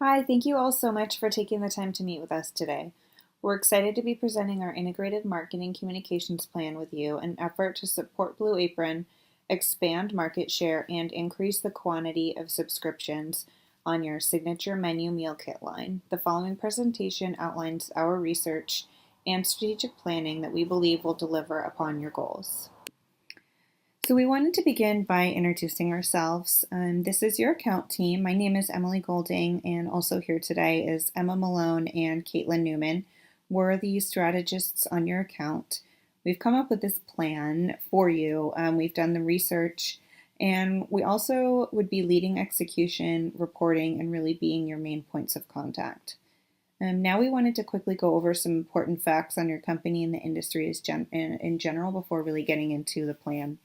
Hi, thank you all so much for taking the time to meet with us today. We're excited to be presenting our integrated marketing communications plan with you, an effort to support Blue Apron, expand market share, and increase the quantity of subscriptions on your signature menu meal kit line. The following presentation outlines our research and strategic planning that we believe will deliver upon your goals. So we wanted to begin by introducing ourselves. This is your account team. My name is Emily Golding, and also here today is Emma Malone and Caitlin Neuman. We're the strategists on your account. We've come up with this plan for you. We've done the research, and we also would be leading execution, reporting, and really being your main points of contact. Now we wanted to quickly go over some important facts on your company and the industry in general before really getting into the plan.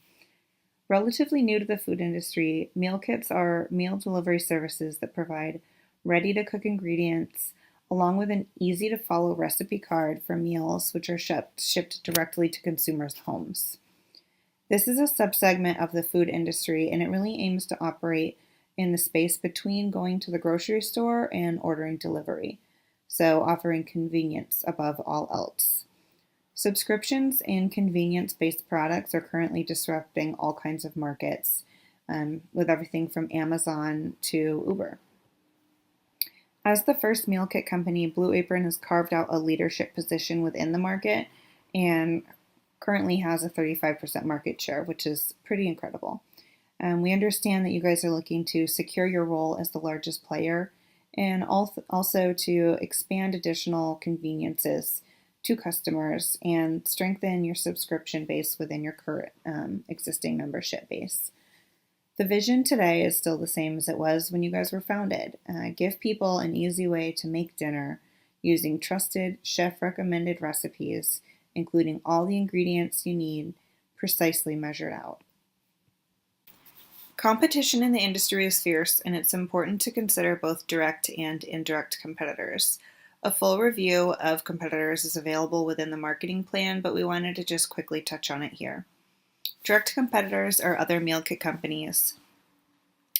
Relatively new to the food industry, meal kits are meal delivery services that provide ready-to-cook ingredients along with an easy-to-follow recipe card for meals which are shipped directly to consumers' homes. This is a subsegment of the food industry, and it really aims to operate in the space between going to the grocery store and ordering delivery, so offering convenience above all else. Subscriptions and convenience-based products are currently disrupting all kinds of markets, with everything from Amazon to Uber. As the first meal kit company, Blue Apron has carved out a leadership position within the market and currently has a 35% market share, which is pretty incredible. We understand that you guys are looking to secure your role as the largest player and also to expand additional conveniences to customers and strengthen your subscription base within your current existing membership base. The vision today is still the same as it was when you guys were founded. Give people an easy way to make dinner using trusted chef-recommended recipes, including all the ingredients you need precisely measured out. Competition in the industry is fierce, and it's important to consider both direct and indirect competitors. A full review of competitors is available within the marketing plan, but we wanted to just quickly touch on it here. Direct competitors are other meal kit companies,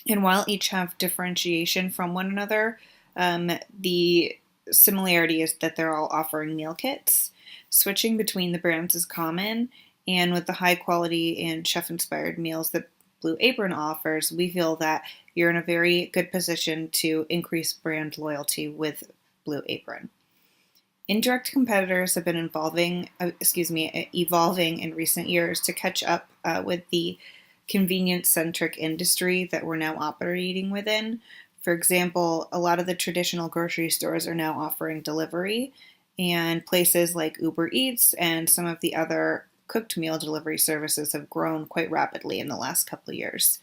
and while each have differentiation from one another, the similarity is that they're all offering meal kits. Switching between the brands is common, and with the high quality and chef-inspired meals that Blue Apron offers, we feel that you're in a very good position to increase brand loyalty with Blue Apron. Indirect competitors have been evolving in recent years to catch up with the convenience-centric industry that we're now operating within. For example, a lot of the traditional grocery stores are now offering delivery, and places like Uber Eats and some of the other cooked meal delivery services have grown quite rapidly in the last couple of years.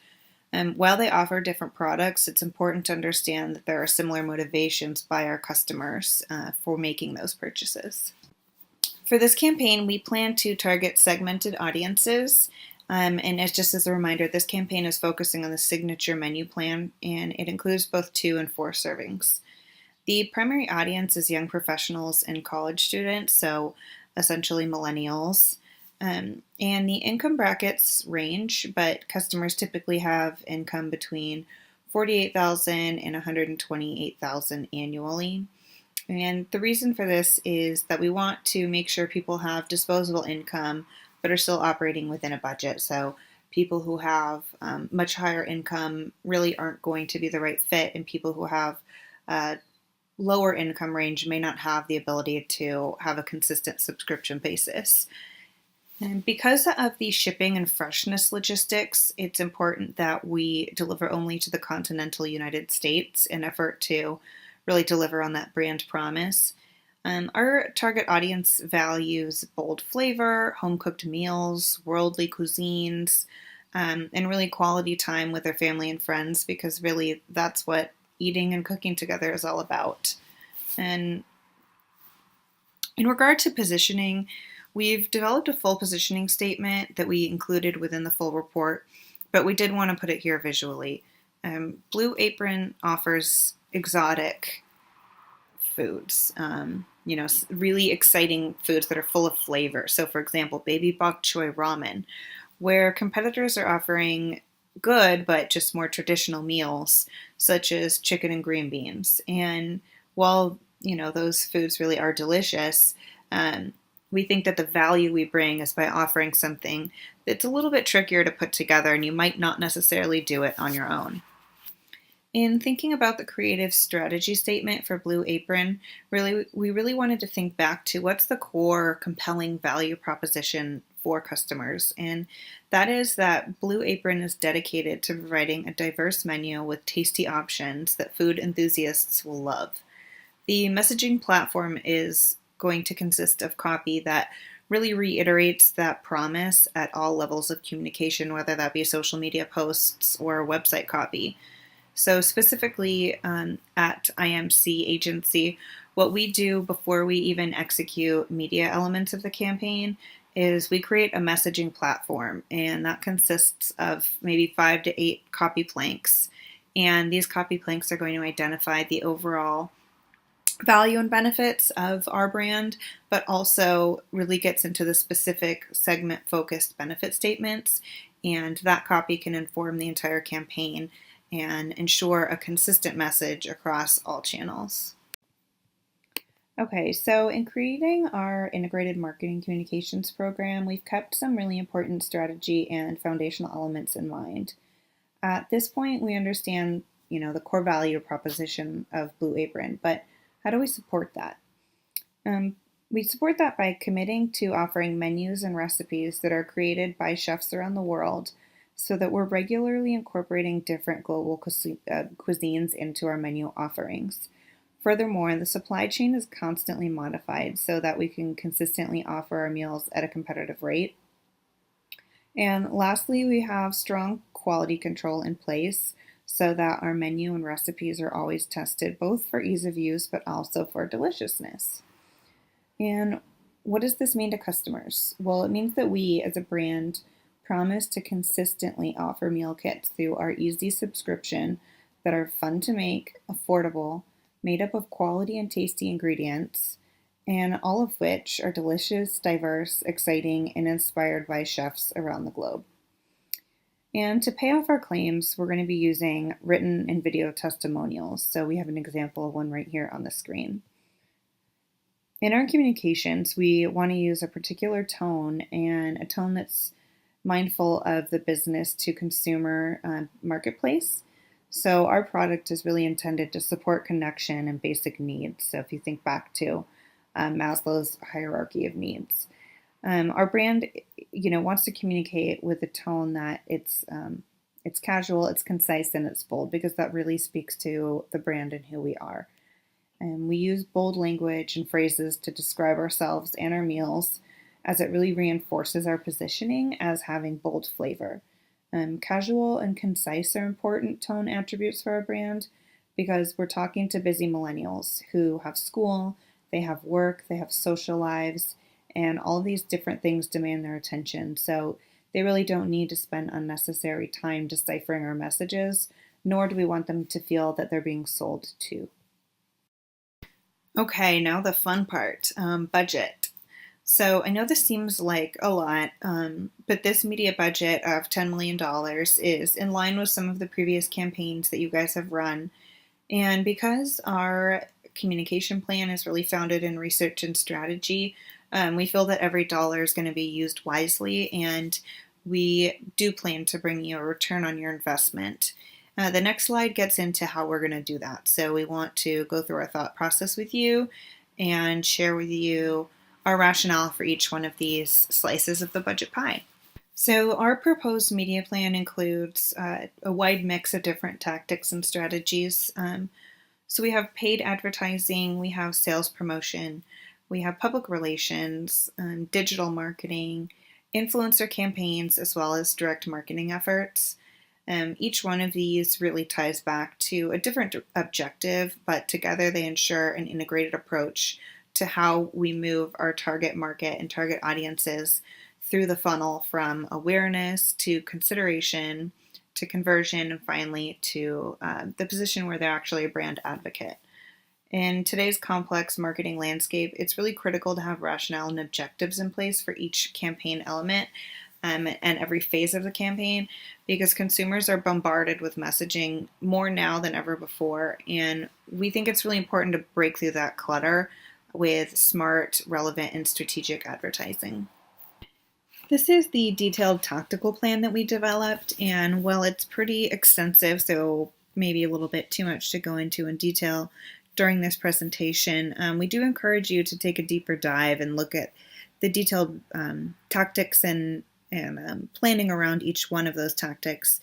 While they offer different products, it's important to understand that there are similar motivations by our customers for making those purchases. For this campaign, we plan to target segmented audiences. And just as a reminder, this campaign is focusing on the signature menu plan, and it includes both 2 and 4 servings. The primary audience is young professionals and college students, so essentially millennials. And the income brackets range, but customers typically have income between $48,000 and $128,000 annually. And the reason for this is that we want to make sure people have disposable income but are still operating within a budget. So people who have much higher income really aren't going to be the right fit, and people who have lower income range may not have the ability to have a consistent subscription basis. And because of the shipping and freshness logistics, it's important that we deliver only to the continental United States in effort to really deliver on that brand promise. Our target audience values bold flavor, home-cooked meals, worldly cuisines, and really quality time with their family and friends, because really that's what eating and cooking together is all about. And in regard to positioning, we've developed a full positioning statement that we included within the full report, but we did want to put it here visually. Blue Apron offers exotic foods, really exciting foods that are full of flavor. So, for example, baby bok choy ramen, where competitors are offering good, but just more traditional meals, such as chicken and green beans. And while, those foods really are delicious, um, we think that the value we bring is by offering something that's a little bit trickier to put together, and you might not necessarily do it on your own. In thinking about the creative strategy statement for Blue Apron, we really wanted to think back to what's the core compelling value proposition for customers. And that is that Blue Apron is dedicated to providing a diverse menu with tasty options that food enthusiasts will love. The messaging platform is going to consist of copy that really reiterates that promise at all levels of communication, whether that be social media posts or website copy. So, specifically at IMC Agency, what we do before we even execute media elements of the campaign is we create a messaging platform, and that consists of maybe 5 to 8 copy planks. And these copy planks are going to identify the overall value and benefits of our brand, but also really gets into the specific segment focused benefit statements. And that copy can inform the entire campaign and ensure a consistent message across all channels. Okay, so in creating our integrated marketing communications program, we've kept some really important strategy and foundational elements in mind. At this point, we understand, the core value proposition of Blue Apron, but how do we support that? We support that by committing to offering menus and recipes that are created by chefs around the world so that we're regularly incorporating different global cuisines into our menu offerings. Furthermore, the supply chain is constantly modified so that we can consistently offer our meals at a competitive rate. And lastly, we have strong quality control in place so that our menu and recipes are always tested both for ease of use but also for deliciousness. And what does this mean to customers? Well, it means that we as a brand promise to consistently offer meal kits through our easy subscription that are fun to make, affordable, made up of quality and tasty ingredients, and all of which are delicious, diverse, exciting, and inspired by chefs around the globe. And to pay off our claims, we're going to be using written and video testimonials. So we have an example of one right here on the screen. In our communications, we want to use a particular tone, and a tone that's mindful of the business to consumer marketplace. So our product is really intended to support connection and basic needs. So if you think back to Maslow's hierarchy of needs, our brand, wants to communicate with a tone that it's casual, it's concise, and it's bold, because that really speaks to the brand and who we are. And we use bold language and phrases to describe ourselves and our meals, as it really reinforces our positioning as having bold flavor. Casual and concise are important tone attributes for our brand because we're talking to busy millennials who have school, they have work, they have social lives, and all of these different things demand their attention. So they really don't need to spend unnecessary time deciphering our messages, nor do we want them to feel that they're being sold to. Okay, now the fun part, budget. So I know this seems like a lot, but this media budget of $10 million is in line with some of the previous campaigns that you guys have run. And because our communication plan is really founded in research and strategy, we feel that every dollar is going to be used wisely, and we do plan to bring you a return on your investment. The next slide gets into how we're going to do that. So we want to go through our thought process with you and share with you our rationale for each one of these slices of the budget pie. So our proposed media plan includes a wide mix of different tactics and strategies. So we have paid advertising, we have sales promotion, we have public relations, digital marketing, influencer campaigns, as well as direct marketing efforts. Each one of these really ties back to a different objective, but together they ensure an integrated approach to how we move our target market and target audiences through the funnel, from awareness to consideration to conversion, and finally to the position where they're actually a brand advocate. In today's complex marketing landscape, it's really critical to have rationale and objectives in place for each campaign element. and every phase of the campaign, because consumers are bombarded with messaging more now than ever before. And we think it's really important to break through that clutter with smart, relevant, and strategic advertising. This is the detailed tactical plan that we developed, and while it's pretty extensive, so maybe a little bit too much to go into in detail during this presentation, we do encourage you to take a deeper dive and look at the detailed tactics and planning around each one of those tactics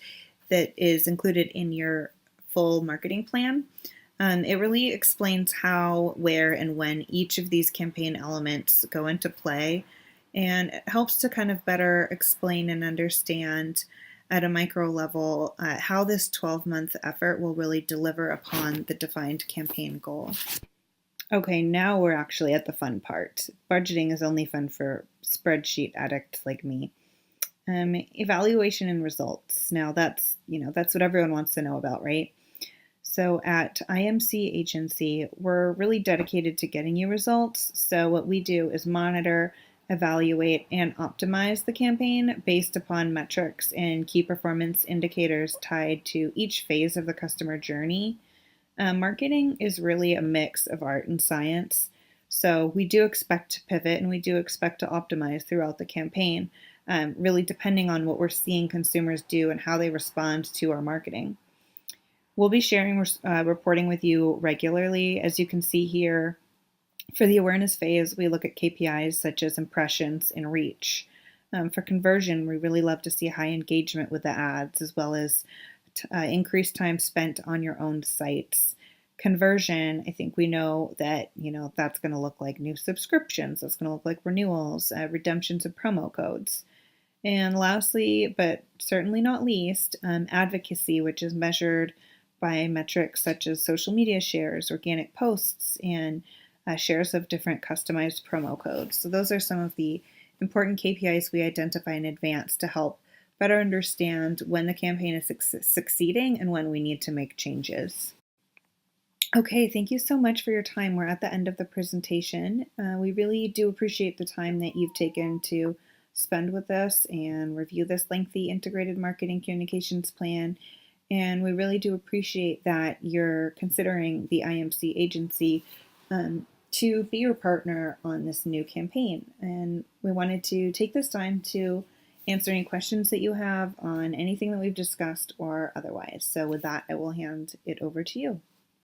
that is included in your full marketing plan. It really explains how, where, and when each of these campaign elements go into play, and it helps to kind of better explain and understand at a micro level how this 12-month effort will really deliver upon the defined campaign goal. Okay, now we're actually at the fun part. Budgeting is only fun for spreadsheet addicts like me. Evaluation and results. Now that's what everyone wants to know about, right? So at IMC Agency, we're really dedicated to getting you results. So what we do is monitor, evaluate, and optimize the campaign based upon metrics and key performance indicators tied to each phase of the customer journey. Marketing is really a mix of art and science. So we do expect to pivot and we do expect to optimize throughout the campaign, really depending on what we're seeing consumers do and how they respond to our marketing. We'll be sharing reporting with you regularly. As you can see here, for the awareness phase, we look at KPIs such as impressions and reach. For conversion, we really love to see high engagement with the ads, as well as increased time spent on your own sites. Conversion, I think we know that that's going to look like new subscriptions. That's going to look like renewals, redemptions of promo codes. And lastly, but certainly not least, advocacy, which is measured by metrics such as social media shares, organic posts, and shares of different customized promo codes. So those are some of the important KPIs we identify in advance to help better understand when the campaign is succeeding and when we need to make changes. Okay, thank you so much for your time. We're at the end of the presentation. We really do appreciate the time that you've taken to spend with us and review this lengthy integrated marketing communications plan. And we really do appreciate that you're considering the IMC Agency to be your partner on this new campaign. And we wanted to take this time to answer any questions that you have on anything that we've discussed or otherwise. So with that, I will hand it over to you.